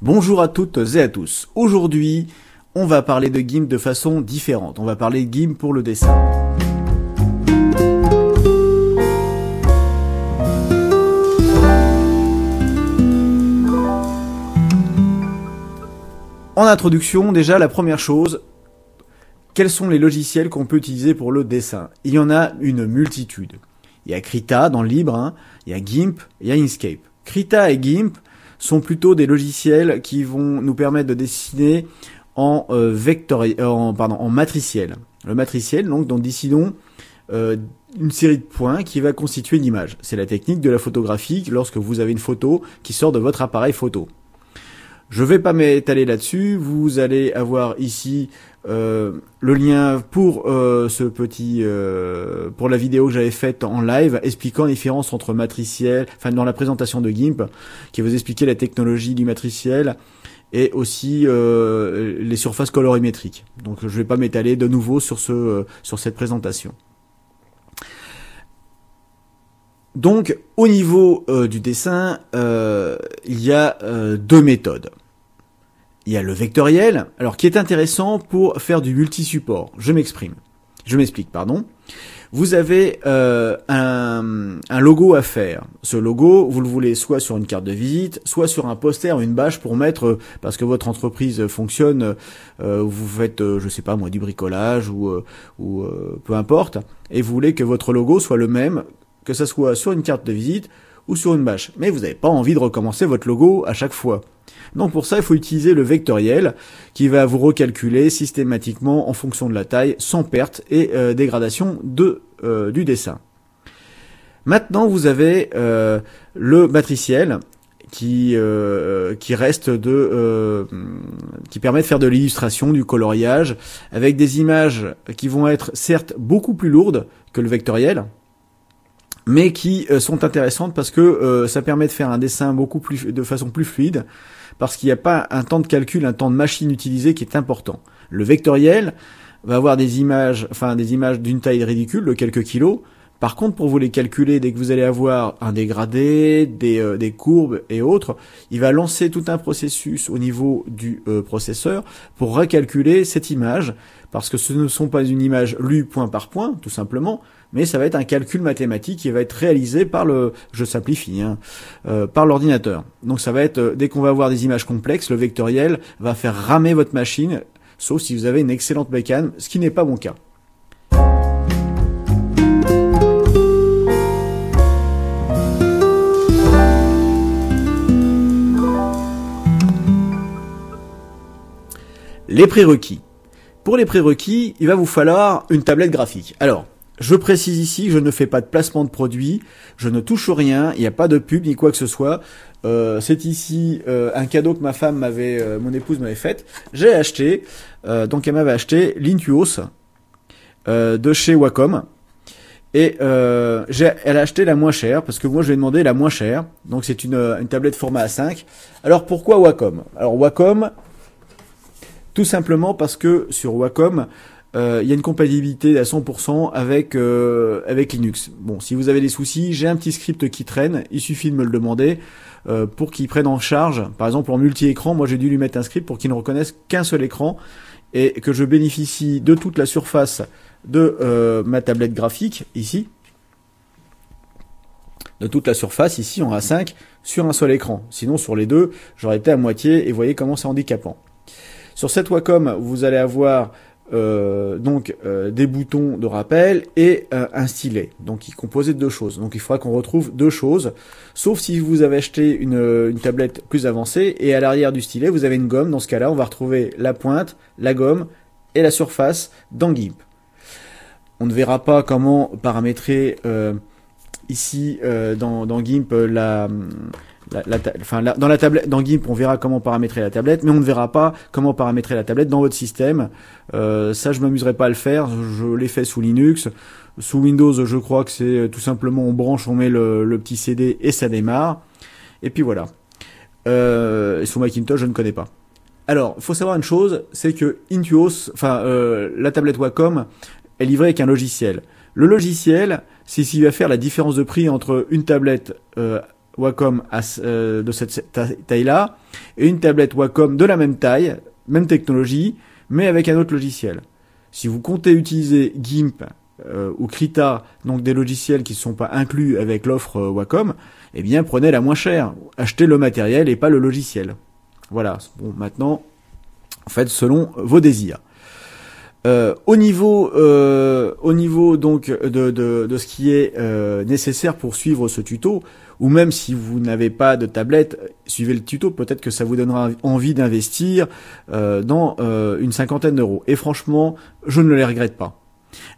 Bonjour à toutes et à tous. Aujourd'hui, on va parler de GIMP de façon différente. On va parler de GIMP pour le dessin. En introduction, déjà, la première chose, quels sont les logiciels qu'on peut utiliser pour le dessin? Il y en a une multitude. Il y a Krita dans le libre, il y a GIMP, il y a Inkscape. Krita et GIMP sont plutôt des logiciels qui vont nous permettre de dessiner en matriciel. Le matriciel, donc, dont décidons une série de points qui va constituer une image. C'est la technique de la photographie lorsque vous avez une photo qui sort de votre appareil photo. Je vais pas m'étaler là-dessus. Vous allez avoir ici le lien pour pour la vidéo que j'avais faite en live expliquant la différence entre matriciel, enfin dans la présentation de GIMP, qui vous expliquait la technologie du matriciel et aussi les surfaces colorimétriques. Donc je vais pas m'étaler de nouveau sur cette présentation. Donc au niveau du dessin, il y a deux méthodes. Il y a le vectoriel, alors qui est intéressant pour faire du multi-support. Je m'explique, pardon. Vous avez un logo à faire. Ce logo, vous le voulez soit sur une carte de visite, soit sur un poster ou une bâche pour mettre, parce que votre entreprise fonctionne, vous faites, je sais pas moi, du bricolage ou peu importe, et vous voulez que votre logo soit le même, que ça soit sur une carte de visite ou sur une bâche. Mais vous n'avez pas envie de recommencer votre logo à chaque fois. Donc pour ça, il faut utiliser le vectoriel qui va vous recalculer systématiquement en fonction de la taille, sans perte et dégradation du dessin. Maintenant, vous avez le matriciel qui permet de faire de l'illustration, du coloriage, avec des images qui vont être certes beaucoup plus lourdes que le vectoriel, mais qui sont intéressantes parce que ça permet de faire un dessin de façon plus fluide, parce qu'il n'y a pas un temps de calcul, un temps de machine utilisé qui est important. Le vectoriel va avoir des images d'une taille ridicule, de quelques kilos. Par contre, pour vous les calculer, dès que vous allez avoir un dégradé, des courbes et autres, il va lancer tout un processus au niveau du processeur pour recalculer cette image, parce que ce ne sont pas une image lue point par point, tout simplement, mais ça va être un calcul mathématique qui va être réalisé par je simplifie, par l'ordinateur. Donc ça va être, dès qu'on va avoir des images complexes, le vectoriel va faire ramer votre machine, sauf si vous avez une excellente bécane, ce qui n'est pas mon cas. Les prérequis. Pour les prérequis, il va vous falloir une tablette graphique. Alors, je précise ici que je ne fais pas de placement de produit, je ne touche rien, il n'y a pas de pub ni quoi que ce soit. C'est ici un cadeau que mon épouse m'avait fait. J'ai acheté, donc elle m'avait acheté l'Intuos de chez Wacom. Et elle a acheté la moins chère, parce que moi je lui ai demandé la moins chère. Donc c'est une tablette format A5. Alors pourquoi Wacom? Alors Wacom, tout simplement parce que sur Wacom, il y a une compatibilité à 100% avec Linux. Bon, si vous avez des soucis, j'ai un petit script qui traîne, il suffit de me le demander pour qu'il prenne en charge. Par exemple, en multi-écran, moi j'ai dû lui mettre un script pour qu'il ne reconnaisse qu'un seul écran et que je bénéficie de toute la surface de ma tablette graphique, ici. De toute la surface, ici en A5, sur un seul écran. Sinon, sur les deux, j'aurais été à moitié et vous voyez comment c'est handicapant. Sur cette Wacom, vous allez avoir des boutons de rappel et un stylet, donc qui est composé de deux choses. Donc il faudra qu'on retrouve deux choses, sauf si vous avez acheté une tablette plus avancée et à l'arrière du stylet vous avez une gomme. Dans ce cas-là, on va retrouver la pointe, la gomme et la surface dans GIMP. On ne verra pas comment paramétrer ici dans GIMP dans GIMP, on verra comment paramétrer la tablette, mais on ne verra pas comment paramétrer la tablette dans votre système. Ça, je m'amuserai pas à le faire. Je l'ai fait sous Linux. Sous Windows, je crois que c'est tout simplement on branche, on met le petit CD et ça démarre. Et puis voilà. Sous Macintosh, je ne connais pas. Alors, il faut savoir une chose, c'est que Intuos, la tablette Wacom, est livrée avec un logiciel. Le logiciel, c'est ce qui va faire la différence de prix entre une tablette Wacom de cette taille-là et une tablette Wacom de la même taille, même technologie, mais avec un autre logiciel. Si vous comptez utiliser GIMP ou Krita, donc des logiciels qui ne sont pas inclus avec l'offre Wacom, eh bien prenez la moins chère. Achetez le matériel et pas le logiciel. Voilà. Bon, maintenant, en fait, selon vos désirs. Au niveau donc de ce qui est nécessaire pour suivre ce tuto, ou même si vous n'avez pas de tablette, suivez le tuto, peut-être que ça vous donnera envie d'investir dans une cinquantaine d'euros. Et franchement, je ne les regrette pas.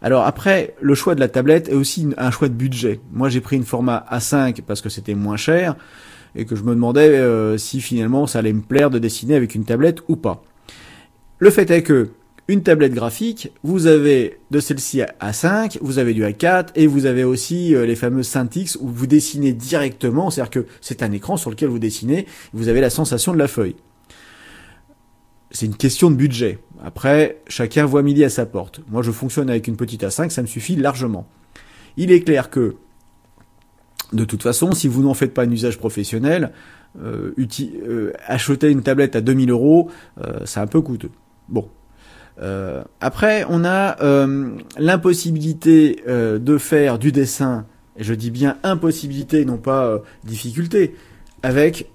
Alors après, le choix de la tablette est aussi un choix de budget. Moi, j'ai pris une format A5 parce que c'était moins cher et que je me demandais si finalement ça allait me plaire de dessiner avec une tablette ou pas. Le fait est que une tablette graphique, vous avez de celle-ci à 5, vous avez du A4 et vous avez aussi les fameux Cintiq où vous dessinez directement, c'est-à-dire que c'est un écran sur lequel vous dessinez, vous avez la sensation de la feuille. C'est une question de budget. Après, chacun voit midi à sa porte. Moi, je fonctionne avec une petite A5, ça me suffit largement. Il est clair que, de toute façon, si vous n'en faites pas un usage professionnel, acheter une tablette à 2000 euros, c'est un peu coûteux. Bon. Après, on a l'impossibilité de faire du dessin, et je dis bien impossibilité, non pas difficulté, avec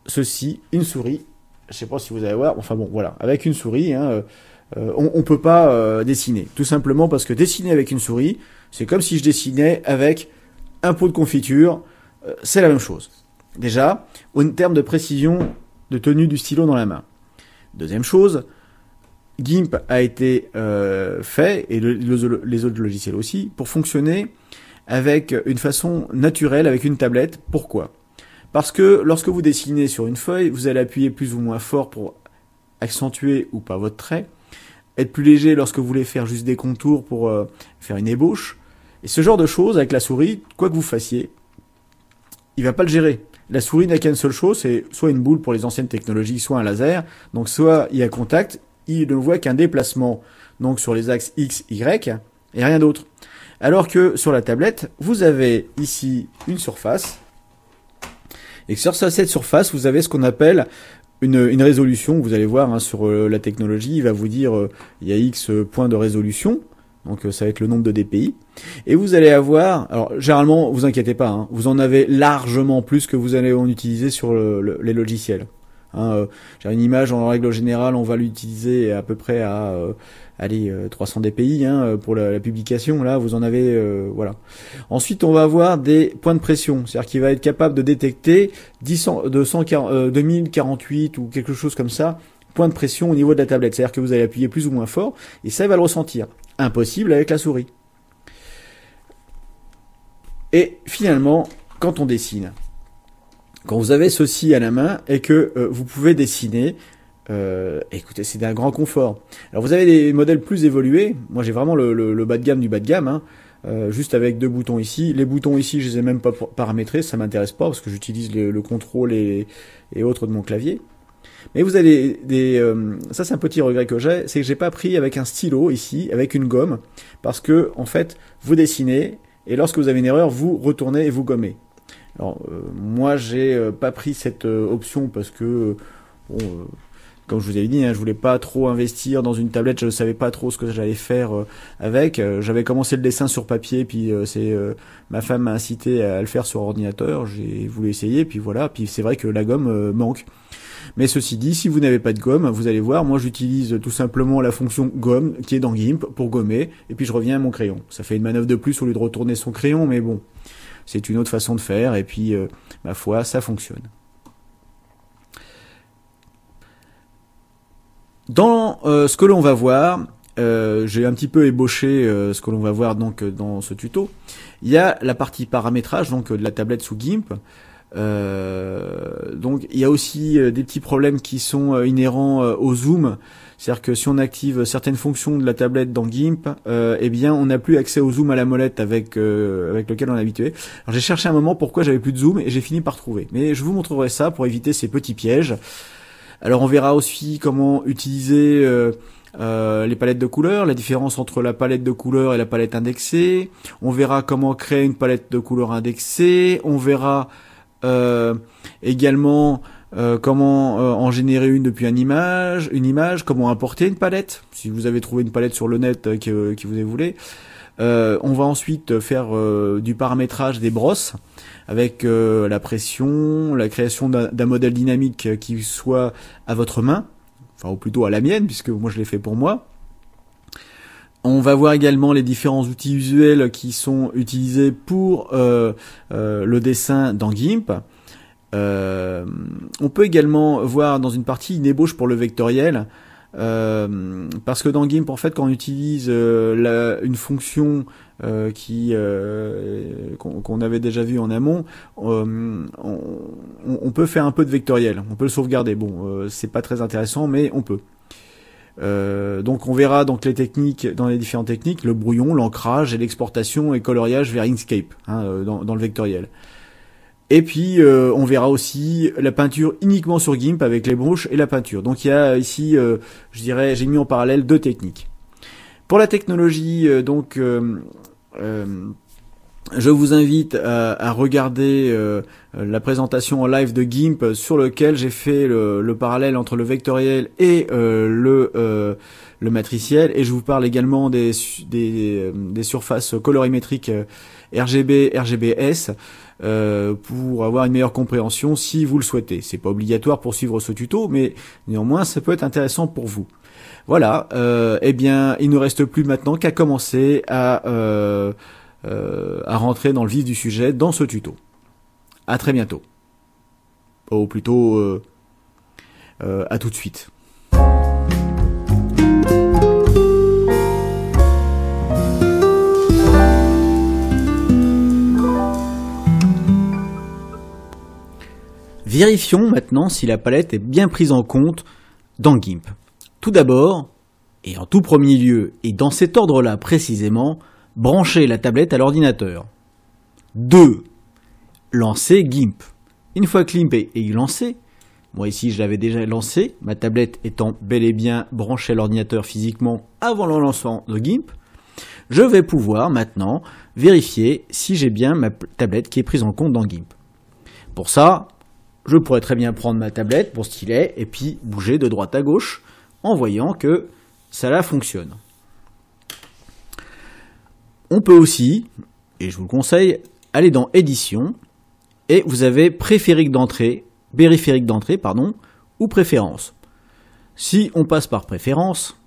ceci, une souris. Je sais pas si vous allez voir, enfin bon, voilà, avec une souris, on peut pas dessiner, tout simplement parce que dessiner avec une souris, c'est comme si je dessinais avec un pot de confiture, c'est la même chose. Déjà, en termes de précision, de tenue du stylo dans la main. Deuxième chose, GIMP a été fait, et les autres logiciels aussi, pour fonctionner avec une façon naturelle, avec une tablette. Pourquoi ? Parce que lorsque vous dessinez sur une feuille, vous allez appuyer plus ou moins fort pour accentuer ou pas votre trait, être plus léger lorsque vous voulez faire juste des contours pour faire une ébauche. Et ce genre de choses, avec la souris, quoi que vous fassiez, il va pas le gérer. La souris n'a qu'une seule chose, c'est soit une boule pour les anciennes technologies, soit un laser. Donc soit il y a contact, il ne voit qu'un déplacement donc sur les axes X, Y, et rien d'autre. Alors que sur la tablette, vous avez ici une surface, et que sur cette surface, vous avez ce qu'on appelle une résolution. Vous allez voir sur la technologie, il va vous dire il y a X points de résolution, donc ça va être le nombre de dpi, et vous allez avoir, alors généralement, vous inquiétez pas, vous en avez largement plus que vous allez en utiliser sur les logiciels. J'ai une image en règle générale, on va l'utiliser à peu près à 300 dpi pour la publication. Là, vous en avez voilà. Ensuite, on va avoir des points de pression, c'est-à-dire qu'il va être capable de détecter 2048 ou quelque chose comme ça, points de pression au niveau de la tablette. C'est-à-dire que vous allez appuyer plus ou moins fort et ça va le ressentir. Impossible avec la souris. Et finalement, quand on dessine, quand vous avez ceci à la main et que vous pouvez dessiner, écoutez, c'est d'un grand confort. Alors vous avez des modèles plus évolués. Moi j'ai vraiment le bas de gamme du bas de gamme, juste avec deux boutons ici. Les boutons ici, je les ai même pas paramétrés, ça m'intéresse pas parce que j'utilise le contrôle et autres de mon clavier. Mais vous avez ça c'est un petit regret que c'est que j'ai pas pris avec un stylo ici, avec une gomme, parce que en fait vous dessinez et lorsque vous avez une erreur, vous retournez et vous gommez. Alors moi j'ai pas pris cette option parce que comme je vous avais dit, je voulais pas trop investir dans une tablette, je ne savais pas trop ce que j'allais faire avec. J'avais commencé le dessin sur papier, puis ma femme m'a incité à le faire sur ordinateur. J'ai voulu essayer, puis voilà. Puis c'est vrai que la gomme manque. Mais ceci dit, si vous n'avez pas de gomme, vous allez voir, moi j'utilise tout simplement la fonction gomme qui est dans GIMP pour gommer, et puis je reviens à mon crayon. Ça fait une manœuvre de plus au lieu de retourner son crayon, mais bon. C'est une autre façon de faire, et puis, ma foi, ça fonctionne. Dans ce que l'on va voir, j'ai un petit peu ébauché ce que l'on va voir donc dans ce tuto. Il y a la partie paramétrage donc de la tablette sous GIMP. Donc il y a aussi des petits problèmes qui sont inhérents au zoom. C'est-à-dire que si on active certaines fonctions de la tablette dans GIMP, eh bien on n'a plus accès au zoom à la molette avec lequel on est habitué. Alors j'ai cherché un moment pourquoi j'avais plus de zoom et j'ai fini par trouver. Mais je vous montrerai ça pour éviter ces petits pièges. Alors on verra aussi comment utiliser les palettes de couleurs, la différence entre la palette de couleurs et la palette indexée. On verra comment créer une palette de couleurs indexée. On verra également comment en générer une depuis une image, comment importer une palette, si vous avez trouvé une palette sur le net qui vous voulez. On va ensuite faire du paramétrage des brosses avec la pression, la création d'un modèle dynamique qui soit à votre main, enfin ou plutôt à la mienne puisque moi je l'ai fait pour moi. On va voir également les différents outils visuels qui sont utilisés pour le dessin dans GIMP. On peut également voir dans une partie une ébauche pour le vectoriel. Parce que dans GIMP, en fait, quand on utilise une fonction qu'on avait déjà vue en amont, on peut faire un peu de vectoriel. On peut le sauvegarder. Bon, c'est pas très intéressant, mais on peut. Donc on verra donc les techniques dans les différentes techniques, le brouillon, l'ancrage et l'exportation et coloriage vers Inkscape dans le vectoriel. Et puis on verra aussi la peinture uniquement sur GIMP avec les brushes et la peinture. Donc il y a ici, je dirais, j'ai mis en parallèle deux techniques. Pour la technologie, je vous invite à regarder la présentation en live de GIMP sur lequel j'ai fait le parallèle entre le vectoriel et le matriciel, et je vous parle également des surfaces colorimétriques RGB, RGBS pour avoir une meilleure compréhension si vous le souhaitez. C'est pas obligatoire pour suivre ce tuto, mais néanmoins ça peut être intéressant pour vous. Voilà, eh bien il ne reste plus maintenant qu'à commencer à rentrer dans le vif du sujet dans ce tuto. À très bientôt. Ou plutôt à tout de suite. Vérifions maintenant si la palette est bien prise en compte dans GIMP. Tout d'abord, et en tout premier lieu, et dans cet ordre-là précisément, branchez la tablette à l'ordinateur. 2. Lancer GIMP. Une fois que GIMP est lancé, moi ici je l'avais déjà lancé, ma tablette étant bel et bien branchée à l'ordinateur physiquement avant le lancement de GIMP, je vais pouvoir maintenant vérifier si j'ai bien ma tablette qui est prise en compte dans GIMP. Pour ça, je pourrais très bien prendre ma tablette, mon stylet, et puis bouger de droite à gauche en voyant que ça là fonctionne. On peut aussi, et je vous le conseille, aller dans Édition, et vous avez périphérique d'entrée, ou Préférences. Si on passe par Préférences,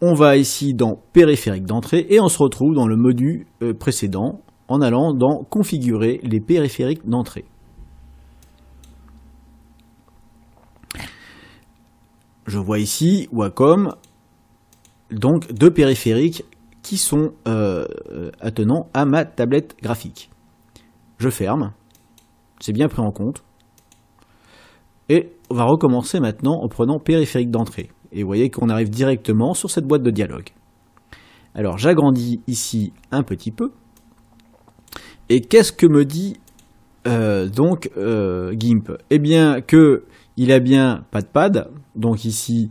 on va ici dans Périphérique d'entrée, et on se retrouve dans le menu précédent, en allant dans Configurer les périphériques d'entrée. Je vois ici Wacom, donc deux périphériques qui sont attenants à ma tablette graphique. Je ferme, c'est bien pris en compte. Et on va recommencer maintenant en prenant périphérique d'entrée. Et vous voyez qu'on arrive directement sur cette boîte de dialogue. Alors j'agrandis ici un petit peu. Et qu'est-ce que me dit GIMP? Eh bien que il a bien pas de pad, donc ici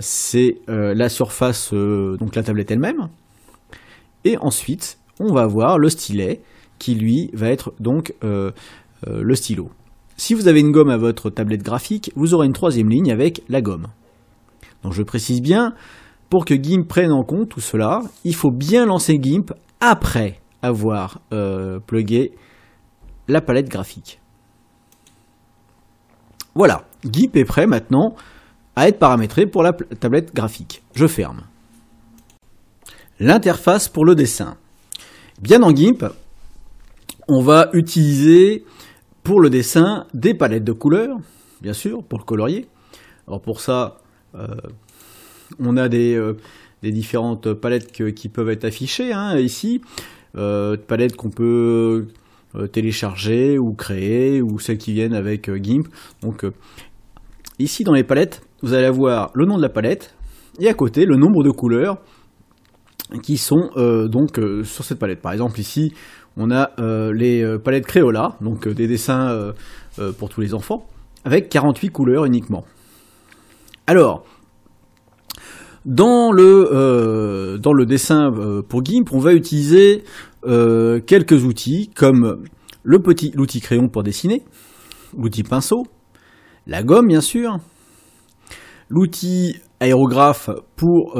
c'est la surface, donc la tablette elle-même. Et ensuite, on va avoir le stylet qui lui va être donc le stylo. Si vous avez une gomme à votre tablette graphique, vous aurez une troisième ligne avec la gomme. Donc je précise bien, pour que GIMP prenne en compte tout cela, il faut bien lancer GIMP après avoir plugué la palette graphique. Voilà, GIMP est prêt maintenant à être paramétré pour la tablette graphique. Je ferme. L'interface pour le dessin. Bien dans GIMP, on va utiliser pour le dessin des palettes de couleurs, bien sûr, pour le colorier. Alors pour ça, on a des différentes palettes qui peuvent être affichées ici. Palettes qu'on peut télécharger ou créer, ou celles qui viennent avec GIMP. Donc ici dans les palettes, vous allez avoir le nom de la palette et à côté le nombre de couleurs qui sont sur cette palette. Par exemple ici on a les palettes Crayola, donc des dessins pour tous les enfants, avec 48 couleurs uniquement. Alors dans le dessin pour GIMP, on va utiliser quelques outils comme l'outil crayon pour dessiner, l'outil pinceau, la gomme bien sûr, l'outil aérographe pour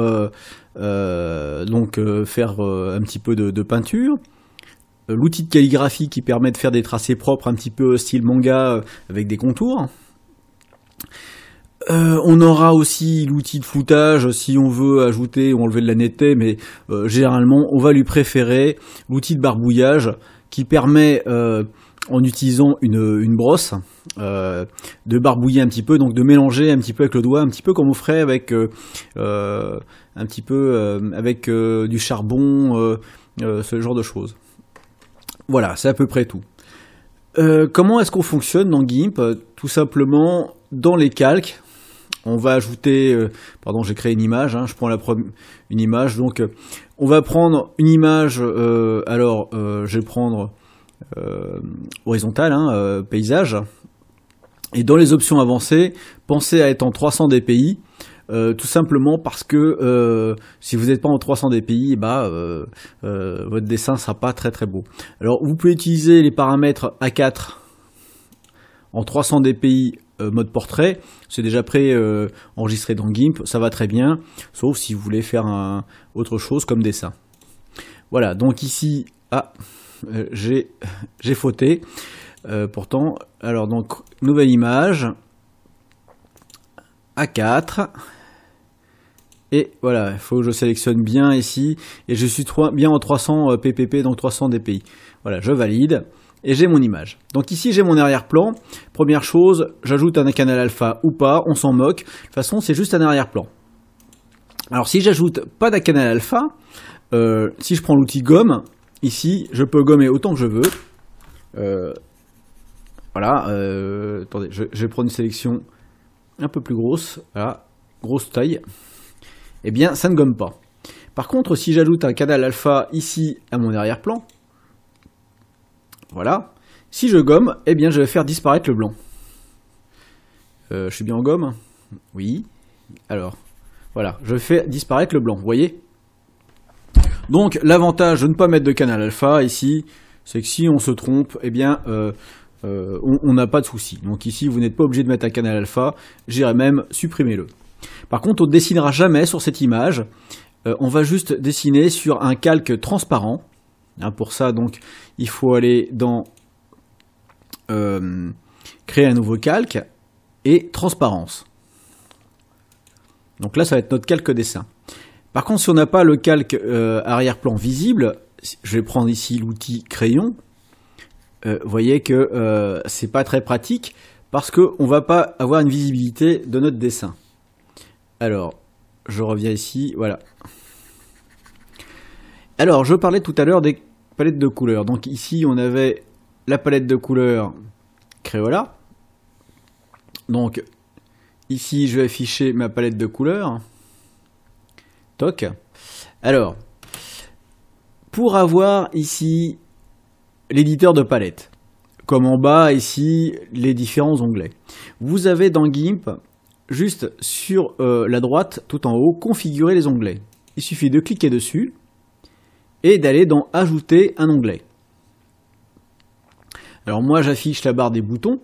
faire un petit peu de peinture, l'outil de calligraphie qui permet de faire des tracés propres un petit peu style manga avec des contours. On aura aussi l'outil de floutage si on veut ajouter ou enlever de la netteté, mais généralement on va lui préférer l'outil de barbouillage qui permet en utilisant une brosse de barbouiller un petit peu, donc de mélanger un petit peu avec le doigt, un petit peu comme on ferait avec du charbon, ce genre de choses. Voilà, c'est à peu près tout. Comment est-ce qu'on fonctionne dans GIMP? Tout simplement, dans les calques, on va ajouter... j'ai créé une image, je prends une image, donc on va prendre une image, je vais prendre horizontale, paysage, et dans les options avancées, pensez à être en 300 dpi, tout simplement parce que si vous n'êtes pas en 300 dpi, votre dessin sera pas très très beau. Alors vous pouvez utiliser les paramètres A4 en 300 dpi mode portrait, c'est déjà enregistré dans GIMP, ça va très bien, sauf si vous voulez faire autre chose comme dessin. Voilà, donc ici, j'ai fauté, pourtant, alors donc, nouvelle image, A4, et voilà, il faut que je sélectionne bien ici, et je suis bien en 300 ppp, donc 300 dpi. Voilà, je valide. Et j'ai mon image. Donc ici j'ai mon arrière-plan. Première chose, j'ajoute un canal alpha ou pas, on s'en moque. De toute façon, c'est juste un arrière-plan. Alors si j'ajoute pas d'un canal alpha, si je prends l'outil gomme, ici je peux gommer autant que je veux. Attendez, je vais prendre une sélection un peu plus grosse. Voilà, grosse taille. Eh bien, ça ne gomme pas. Par contre, si j'ajoute un canal alpha ici à mon arrière-plan, voilà. Si je gomme, eh bien, je vais faire disparaître le blanc. Je suis bien en gomme? Oui. Alors, voilà. Je fais disparaître le blanc. Vous voyez? Donc, l'avantage de ne pas mettre de canal alpha ici, c'est que si on se trompe, eh bien, on n'a pas de souci. Donc ici, vous n'êtes pas obligé de mettre un canal alpha. J'irai même supprimer le. Par contre, on ne dessinera jamais sur cette image. On va juste dessiner sur un calque transparent. Pour ça, donc, il faut aller dans créer un nouveau calque et transparence. Donc là, ça va être notre calque dessin. Par contre, si on n'a pas le calque arrière-plan visible, je vais prendre ici l'outil crayon. Vous voyez que c'est pas très pratique parce qu'on va pas avoir une visibilité de notre dessin. Alors, je reviens ici, voilà. Alors, je parlais tout à l'heure des palettes de couleurs. Donc ici, on avait la palette de couleurs Crayola. Donc, ici, je vais afficher ma palette de couleurs. Toc. Alors, pour avoir ici l'éditeur de palette, comme en bas, ici, les différents onglets. Vous avez dans GIMP, juste sur la droite, tout en haut, configurer les onglets. Il suffit de cliquer dessus et d'aller dans Ajouter un onglet. Alors moi j'affiche la barre des boutons,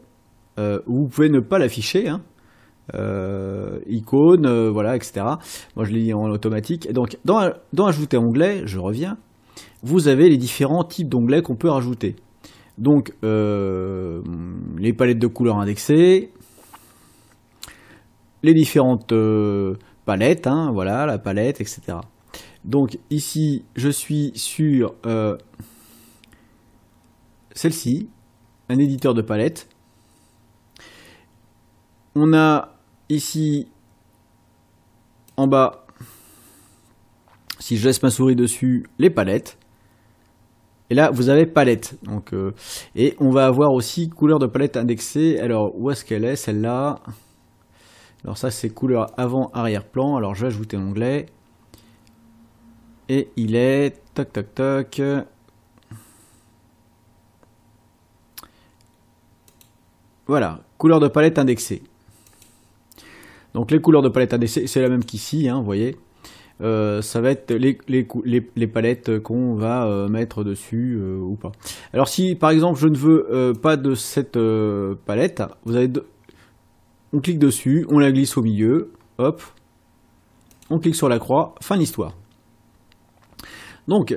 vous pouvez ne pas l'afficher, icônes, voilà, etc. Moi je l'ai mis en automatique. Et donc dans Ajouter onglet, je reviens, vous avez les différents types d'onglets qu'on peut rajouter. Donc les palettes de couleurs indexées, les différentes palettes, voilà, la palette, etc. Donc ici, je suis sur celle-ci, un éditeur de palette. On a ici, en bas, si je laisse ma souris dessus, les palettes. Et là, vous avez palette. Donc, et on va avoir aussi couleur de palette indexée. Alors, où est-ce qu'elle est, celle-là? Alors ça, c'est couleur avant-arrière-plan. Alors, je vais ajouter un onglet. Et il est... Toc, toc, toc. Voilà, couleur de palette indexée. Donc les couleurs de palette indexée, c'est la même qu'ici, vous voyez. ça va être les palettes qu'on va mettre dessus ou pas. Alors si par exemple je ne veux pas de cette palette, on clique dessus, on la glisse au milieu, hop, on clique sur la croix, fin de l'histoire. Donc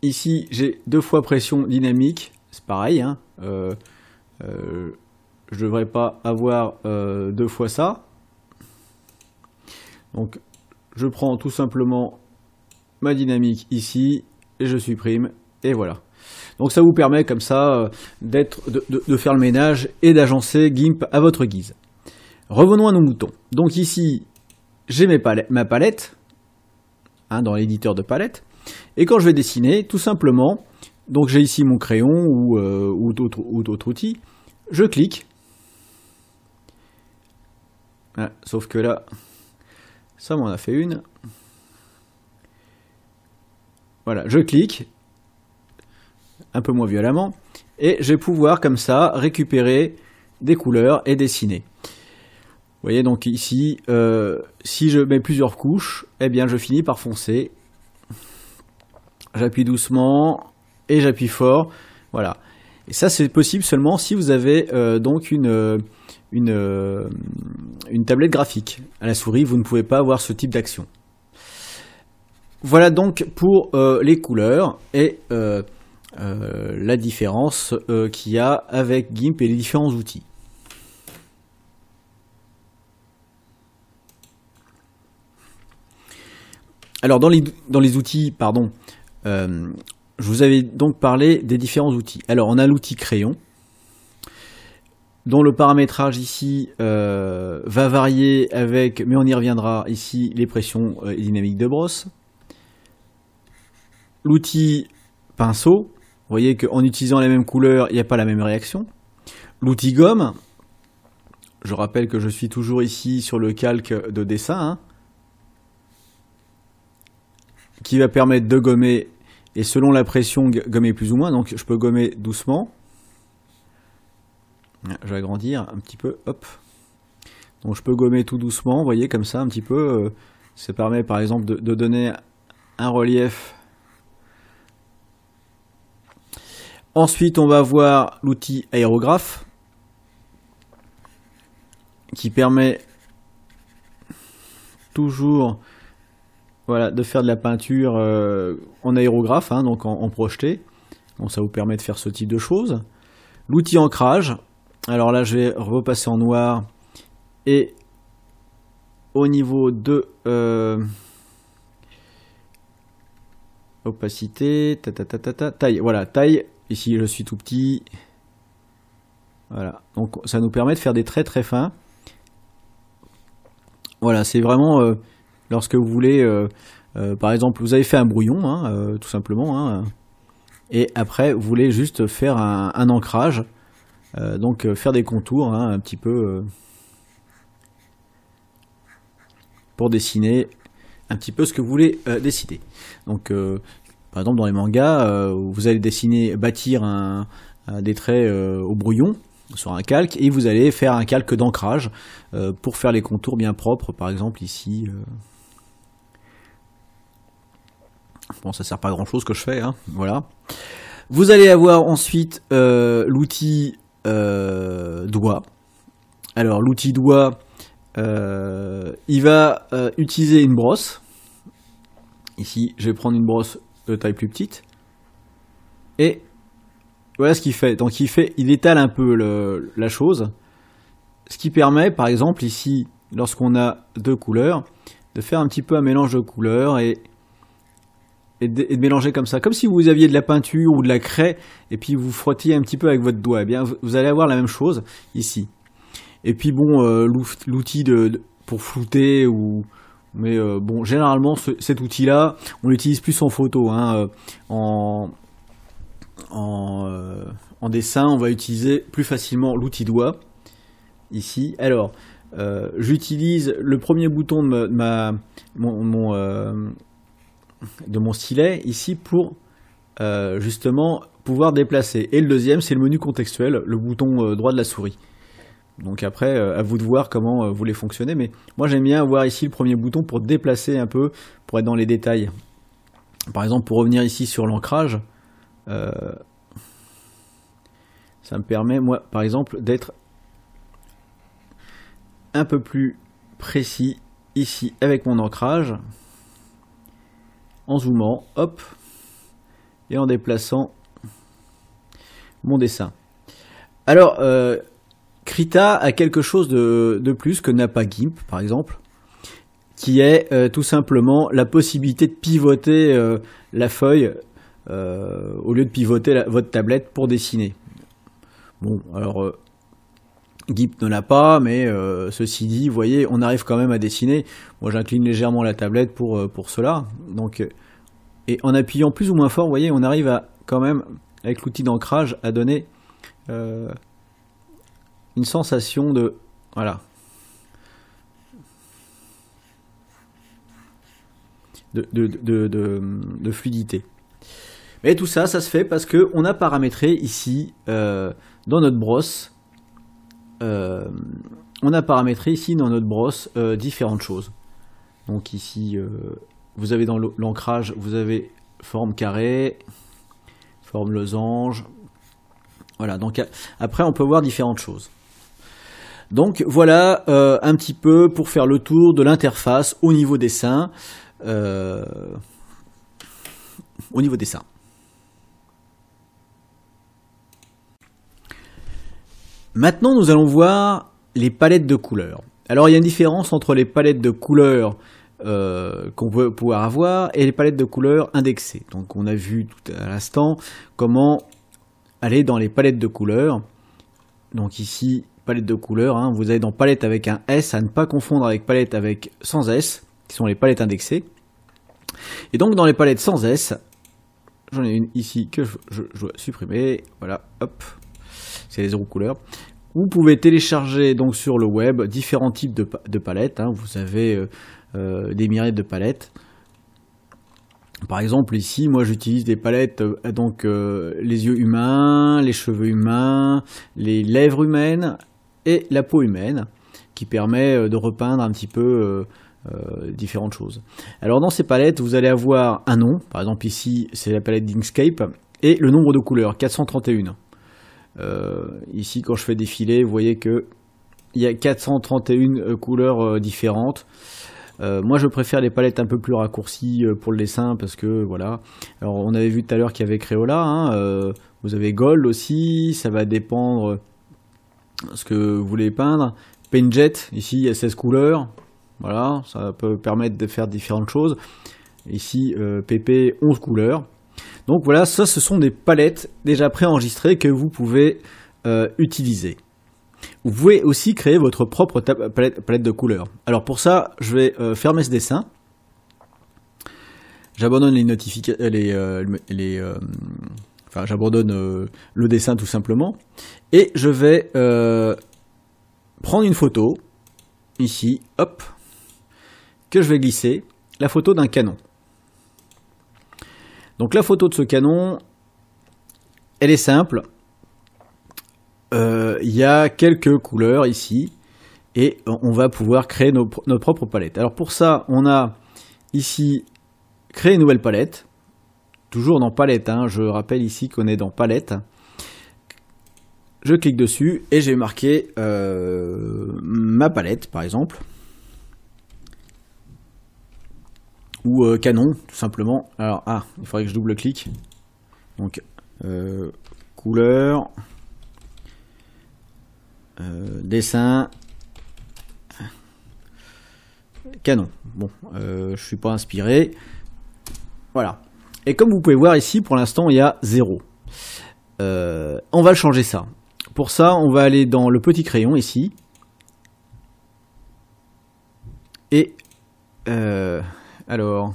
ici j'ai 2 fois pression dynamique, c'est pareil, hein, je devrais pas avoir 2 fois ça. Donc je prends tout simplement ma dynamique ici et je supprime et voilà. Donc ça vous permet comme ça de faire le ménage et d'agencer GIMP à votre guise. Revenons à nos moutons. Donc ici j'ai ma palette, hein, dans l'éditeur de palette, et quand je vais dessiner, tout simplement, donc j'ai ici mon crayon ou d'autres outils, je clique. Ah, sauf que là, ça m'en a fait une. Voilà, je clique, un peu moins violemment, et je vais pouvoir comme ça récupérer des couleurs et dessiner. Vous voyez donc ici, si je mets plusieurs couches, eh bien je finis par foncer. J'appuie doucement et j'appuie fort. Voilà. Et ça c'est possible seulement si vous avez donc une tablette graphique. À la souris, vous ne pouvez pas avoir ce type d'action. Voilà donc pour les couleurs et la différence qu'il y a avec GIMP et les différents outils. Alors dans les outils, pardon, je vous avais donc parlé des différents outils. Alors on a l'outil crayon, dont le paramétrage ici va varier avec, mais on y reviendra ici, les pressions dynamiques de brosse. L'outil pinceau, vous voyez qu'en utilisant la même couleur, il n'y a pas la même réaction. L'outil gomme, je rappelle que je suis toujours ici sur le calque de dessin, hein, qui va permettre de gommer, et selon la pression, gommer plus ou moins, donc je peux gommer doucement. Je vais agrandir un petit peu, hop. Donc je peux gommer tout doucement, vous voyez, comme ça, un petit peu. Ça permet par exemple de donner un relief. Ensuite, on va voir l'outil aérographe, qui permet toujours, voilà, de faire de la peinture en aérographe, hein, donc en projeté. Bon, ça vous permet de faire ce type de choses. L'outil ancrage, alors là je vais repasser en noir, et au niveau de opacité, taille, voilà, taille, ici je suis tout petit, voilà, donc ça nous permet de faire des traits très fins. Voilà, c'est vraiment lorsque vous voulez, par exemple, vous avez fait un brouillon, hein, tout simplement, hein, et après vous voulez juste faire un ancrage, donc faire des contours, hein, un petit peu pour dessiner un petit peu ce que vous voulez dessiner. Donc par exemple dans les mangas, vous allez bâtir des traits au brouillon sur un calque, et vous allez faire un calque d'ancrage pour faire les contours bien propres, par exemple ici. Bon, ça sert pas à grand chose que je fais, hein, voilà. Vous allez avoir ensuite l'outil doigt. Alors l'outil doigt, il va utiliser une brosse. Ici, je vais prendre une brosse de taille plus petite. Et voilà ce qu'il fait. Donc il étale un peu la chose. Ce qui permet, par exemple, ici, lorsqu'on a 2 couleurs, de faire un petit peu un mélange de couleurs et de mélanger comme ça. Comme si vous aviez de la peinture ou de la craie, et puis vous frottiez un petit peu avec votre doigt. Eh bien, vous allez avoir la même chose ici. Et puis bon, l'outil pour flouter mais bon, généralement cet outil-là, on l'utilise plus en photo, hein, en dessin, on va utiliser plus facilement l'outil doigt ici. Alors, j'utilise le premier bouton de mon stylet ici pour justement pouvoir déplacer. Et le deuxième, c'est le menu contextuel, le bouton droit de la souris. Donc après, à vous de voir comment vous les fonctionnez. Mais moi, j'aime bien avoir ici le premier bouton pour déplacer un peu, pour être dans les détails. Par exemple, pour revenir ici sur l'ancrage, ça me permet, moi, par exemple, d'être un peu plus précis ici avec mon ancrage, en zoomant, hop, et en déplaçant mon dessin. Alors, Krita a quelque chose de plus que n'a pas GIMP, par exemple, qui est tout simplement la possibilité de pivoter la feuille au lieu de pivoter votre tablette pour dessiner. Bon, alors GIMP ne l'a pas, mais ceci dit, vous voyez, on arrive quand même à dessiner. Moi, j'incline légèrement la tablette pour cela. Donc, et en appuyant plus ou moins fort, vous voyez, on arrive à quand même, avec l'outil d'ancrage, à donner une sensation de, voilà, de fluidité. Et tout ça, ça se fait parce que on a paramétré ici dans notre brosse. On a paramétré ici dans notre brosse différentes choses. Donc ici, vous avez dans l'ancrage, vous avez forme carré, forme losange. Voilà, donc après on peut voir différentes choses. Donc voilà un petit peu pour faire le tour de l'interface au niveau dessin. Au niveau dessin. Maintenant, nous allons voir les palettes de couleurs. Alors, il y a une différence entre les palettes de couleurs qu'on peut pouvoir avoir et les palettes de couleurs indexées. Donc, on a vu tout à l'instant comment aller dans les palettes de couleurs. Donc ici, palette de couleurs, hein, vous avez dans palette avec un S, à ne pas confondre avec palette avec sans S, qui sont les palettes indexées. Et donc, dans les palettes sans S, j'en ai une ici que je dois supprimer. Voilà, hop. C'est les 0 couleurs. Vous pouvez télécharger donc sur le web différents types de palettes. Hein. Vous avez des myriades de palettes. Par exemple ici, moi j'utilise des palettes donc les yeux humains, les cheveux humains, les lèvres humaines et la peau humaine, qui permet de repeindre un petit peu différentes choses. Alors dans ces palettes, vous allez avoir un nom. Par exemple ici, c'est la palette d'Inkscape et le nombre de couleurs, 431. Ici, quand je fais défiler, vous voyez que il y a 431 couleurs différentes. Moi, je préfère les palettes un peu plus raccourcies pour le dessin parce que voilà. Alors, on avait vu tout à l'heure qu'il y avait Crayola. Hein, vous avez Gold aussi. Ça va dépendre ce que vous voulez peindre. Paintjet, ici, il y a 16 couleurs. Voilà, ça peut permettre de faire différentes choses. Ici, PP, 11 couleurs. Donc voilà, ça ce sont des palettes déjà préenregistrées que vous pouvez utiliser. Vous pouvez aussi créer votre propre palette de couleurs. Alors pour ça, je vais fermer ce dessin. J'abandonne les notifications, enfin j'abandonne le dessin tout simplement. Et je vais prendre une photo, ici, hop, que je vais glisser, la photo d'un canon. Donc la photo de ce canon, elle est simple. Il y a quelques couleurs ici et on va pouvoir créer notre propre palette. Alors pour ça, on a ici créer une nouvelle palette. Toujours dans palette, hein, je rappelle ici qu'on est dans palette. Je clique dessus et j'ai marqué ma palette par exemple. Ou canon, tout simplement. Alors, il faudrait que je double-clique. Donc, couleur, dessin, canon. Bon, je suis pas inspiré. Voilà. Et comme vous pouvez voir ici, pour l'instant, il y a 0. On va changer ça. Pour ça, on va aller dans le petit crayon ici. Et alors,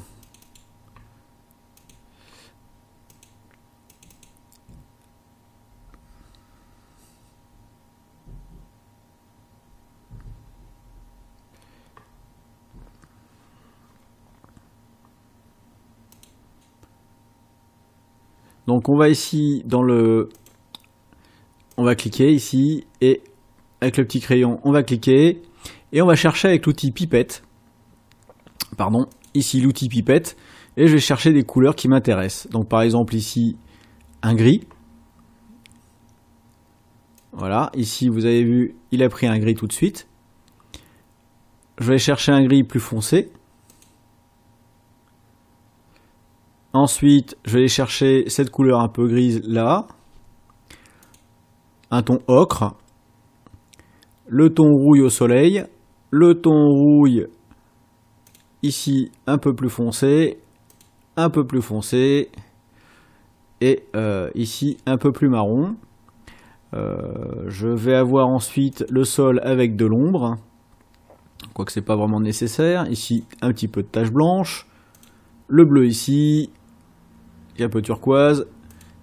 donc on va ici dans le, on va cliquer ici et avec le petit crayon, on va cliquer et on va chercher avec l'outil pipette. Pardon, ici l'outil pipette, et je vais chercher des couleurs qui m'intéressent. Donc par exemple ici, un gris. Voilà, ici vous avez vu, il a pris un gris tout de suite. Je vais chercher un gris plus foncé. Ensuite, je vais aller chercher cette couleur un peu grise là. Un ton ocre. Le ton rouille au soleil. Le ton rouille ici un peu plus foncé. Un peu plus foncé. Et ici un peu plus marron. Je vais avoir ensuite le sol avec de l'ombre. Quoique c'est pas vraiment nécessaire. Ici un petit peu de tache blanche. Le bleu ici. Et un peu turquoise,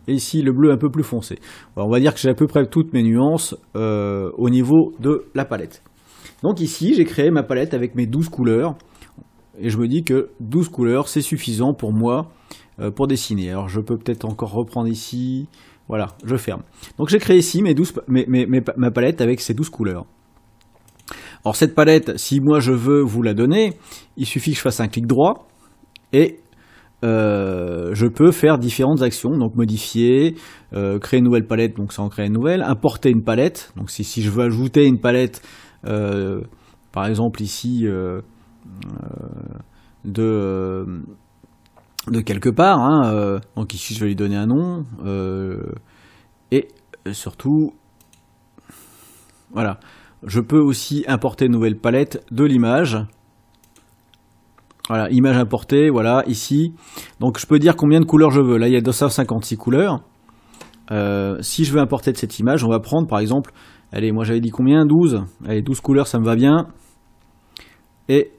et ici le bleu un peu plus foncé. Alors, on va dire que j'ai à peu près toutes mes nuances au niveau de la palette. Donc ici, j'ai créé ma palette avec mes 12 couleurs, et je me dis que 12 couleurs, c'est suffisant pour moi pour dessiner. Alors je peux peut-être encore reprendre ici, voilà, je ferme. Donc j'ai créé ici ma palette avec ces 12 couleurs. Alors cette palette, si moi je veux vous la donner, il suffit que je fasse un clic droit, et je peux faire différentes actions, donc modifier, créer une nouvelle palette, donc ça en crée une nouvelle, importer une palette, donc si je veux ajouter une palette, par exemple ici, de quelque part, hein, donc ici je vais lui donner un nom, et surtout, voilà, je peux aussi importer une nouvelle palette de l'image. Voilà, image importée, voilà, ici. Donc je peux dire combien de couleurs je veux. Là, il y a 256 couleurs. Si je veux importer de cette image, on va prendre par exemple, allez, moi j'avais dit combien? 12. Allez, 12 couleurs, ça me va bien. Et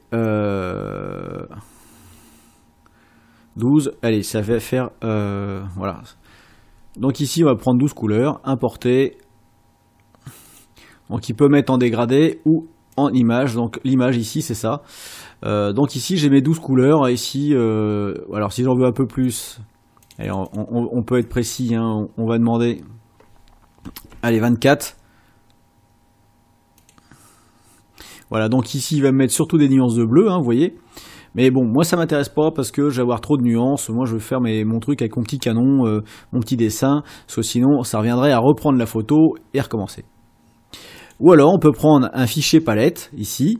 12, allez, ça va faire, voilà. Donc ici, on va prendre 12 couleurs, importer. Donc il peut mettre en dégradé ou en image. Donc l'image ici, c'est ça. Donc ici j'ai mes 12 couleurs, ici alors si j'en veux un peu plus, allez, on peut être précis, hein, on va demander, allez, 24. Voilà, donc ici il va me mettre surtout des nuances de bleu, hein, vous voyez, mais bon, moi ça m'intéresse pas parce que je vais avoir trop de nuances. Moi je veux faire mon truc avec mon petit canon, mon petit dessin, parce que sinon ça reviendrait à reprendre la photo et recommencer. Ou alors on peut prendre un fichier palette ici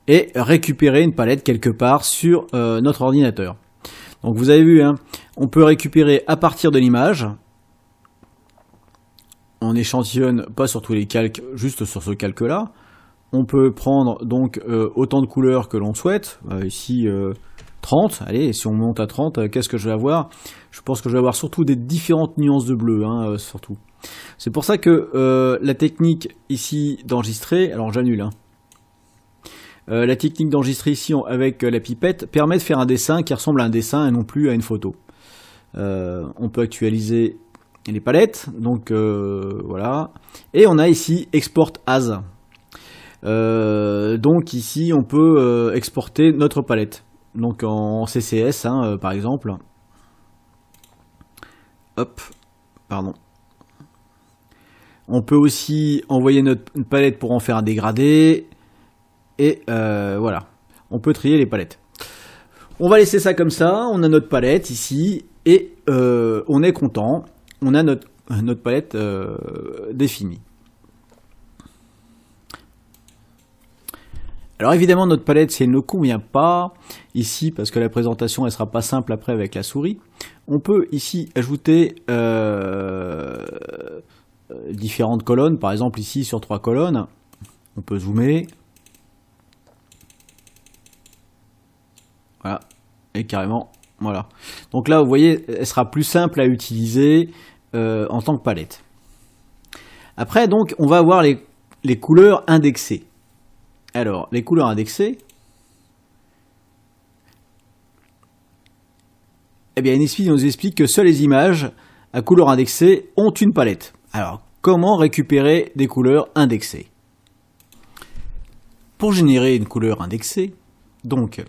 et récupérer une palette quelque part sur notre ordinateur. Donc vous avez vu, hein, on peut récupérer à partir de l'image. On échantillonne pas sur tous les calques, juste sur ce calque-là. On peut prendre donc autant de couleurs que l'on souhaite. Ici 30, allez, si on monte à 30, qu'est-ce que je vais avoir? Je pense que je vais avoir surtout des différentes nuances de bleu, hein, surtout. C'est pour ça que la technique ici d'enregistrer, alors j'annule, hein. La technique d'enregistrer ici avec la pipette permet de faire un dessin qui ressemble à un dessin et non plus à une photo. On peut actualiser les palettes, donc voilà. Et on a ici Export As. Donc ici on peut exporter notre palette. Donc en CSS, hein, par exemple. Hop, pardon. On peut aussi envoyer notre palette pour en faire un dégradé. Et voilà, on peut trier les palettes. On va laisser ça comme ça, on a notre palette ici, et on est content, on a notre palette définie. Alors évidemment notre palette, si elle ne convient pas ici, parce que la présentation elle sera pas simple après avec la souris, on peut ici ajouter différentes colonnes, par exemple ici sur 3 colonnes, on peut zoomer. Voilà, et carrément, voilà. Donc là, vous voyez, elle sera plus simple à utiliser en tant que palette. Après, donc, on va avoir les couleurs indexées. Alors, les couleurs indexées, eh bien, Inkscape nous explique que seules les images à couleurs indexées ont une palette. Alors, comment récupérer des couleurs indexées? Pour générer une couleur indexée, donc,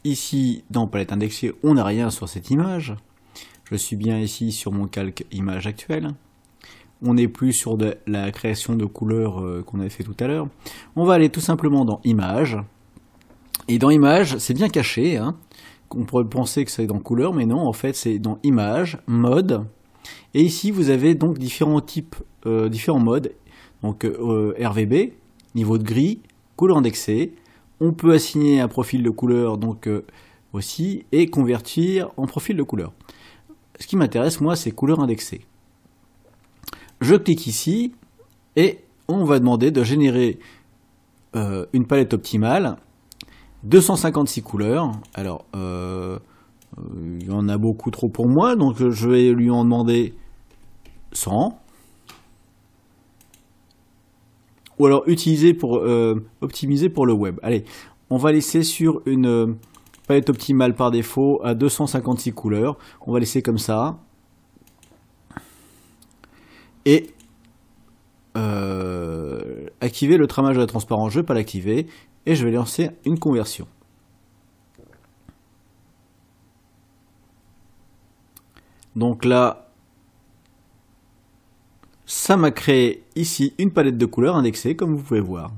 ici, dans palette indexée, on n'a rien sur cette image. Je suis bien ici sur mon calque image actuelle. on n'est plus sur de la création de couleurs qu'on avait fait tout à l'heure. On va aller tout simplement dans Images. Et dans Images, c'est bien caché, hein. On pourrait penser que c'est dans Couleurs, mais non, en fait, c'est dans Images, Mode. Et ici, vous avez donc différents types, différents modes. Donc RVB, niveau de gris, couleur indexée. On peut assigner un profil de couleur, donc aussi, et convertir en profil de couleur. Ce qui m'intéresse, moi, c'est couleur indexée. Je clique ici et on va demander de générer une palette optimale, 256 couleurs. Alors, il y en a beaucoup trop pour moi, donc je vais lui en demander 100. Ou alors utiliser pour optimiser pour le web. Allez, on va laisser sur une palette optimale par défaut à 256 couleurs. On va laisser comme ça. Et activer le tramage de la transparence, je ne vais pas l'activer, et je vais lancer une conversion. Donc là, ça m'a créé ici une palette de couleurs indexée, comme vous pouvez voir.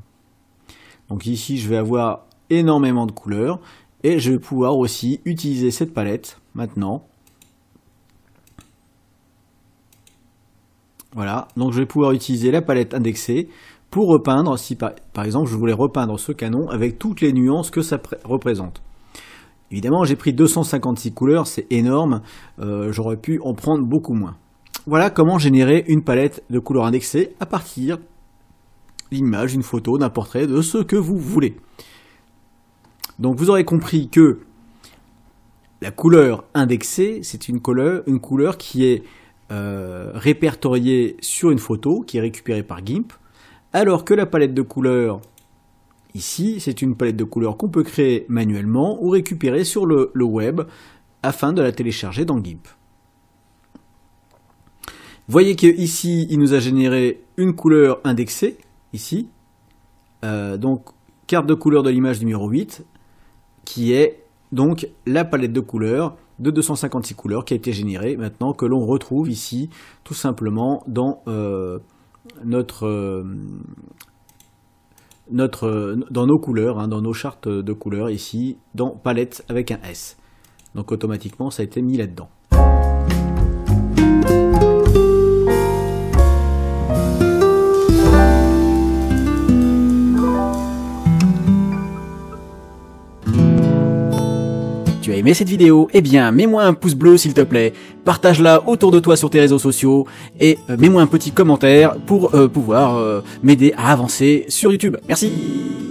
Donc ici, je vais avoir énormément de couleurs, et je vais pouvoir aussi utiliser cette palette maintenant. Voilà, donc je vais pouvoir utiliser la palette indexée pour repeindre, si par exemple je voulais repeindre ce canon avec toutes les nuances que ça représente. Évidemment, j'ai pris 256 couleurs, c'est énorme, j'aurais pu en prendre beaucoup moins. Voilà comment générer une palette de couleurs indexées à partir d'une image, d'une photo, d'un portrait, de ce que vous voulez. Donc vous aurez compris que la couleur indexée, c'est une couleur qui est répertoriée sur une photo, qui est récupérée par GIMP, alors que la palette de couleurs, ici, c'est une palette de couleurs qu'on peut créer manuellement ou récupérer sur le web afin de la télécharger dans GIMP. Vous voyez qu'ici, il nous a généré une couleur indexée, ici, donc carte de couleur de l'image numéro 8, qui est donc la palette de couleurs de 256 couleurs qui a été générée maintenant, que l'on retrouve ici tout simplement dans dans nos couleurs, hein, dans nos chartes de couleurs ici, dans palette avec un S. Donc automatiquement ça a été mis là-dedans. Tu as aimé cette vidéo? Eh bien, mets-moi un pouce bleu s'il te plaît, partage-la autour de toi sur tes réseaux sociaux et mets-moi un petit commentaire pour pouvoir m'aider à avancer sur YouTube. Merci!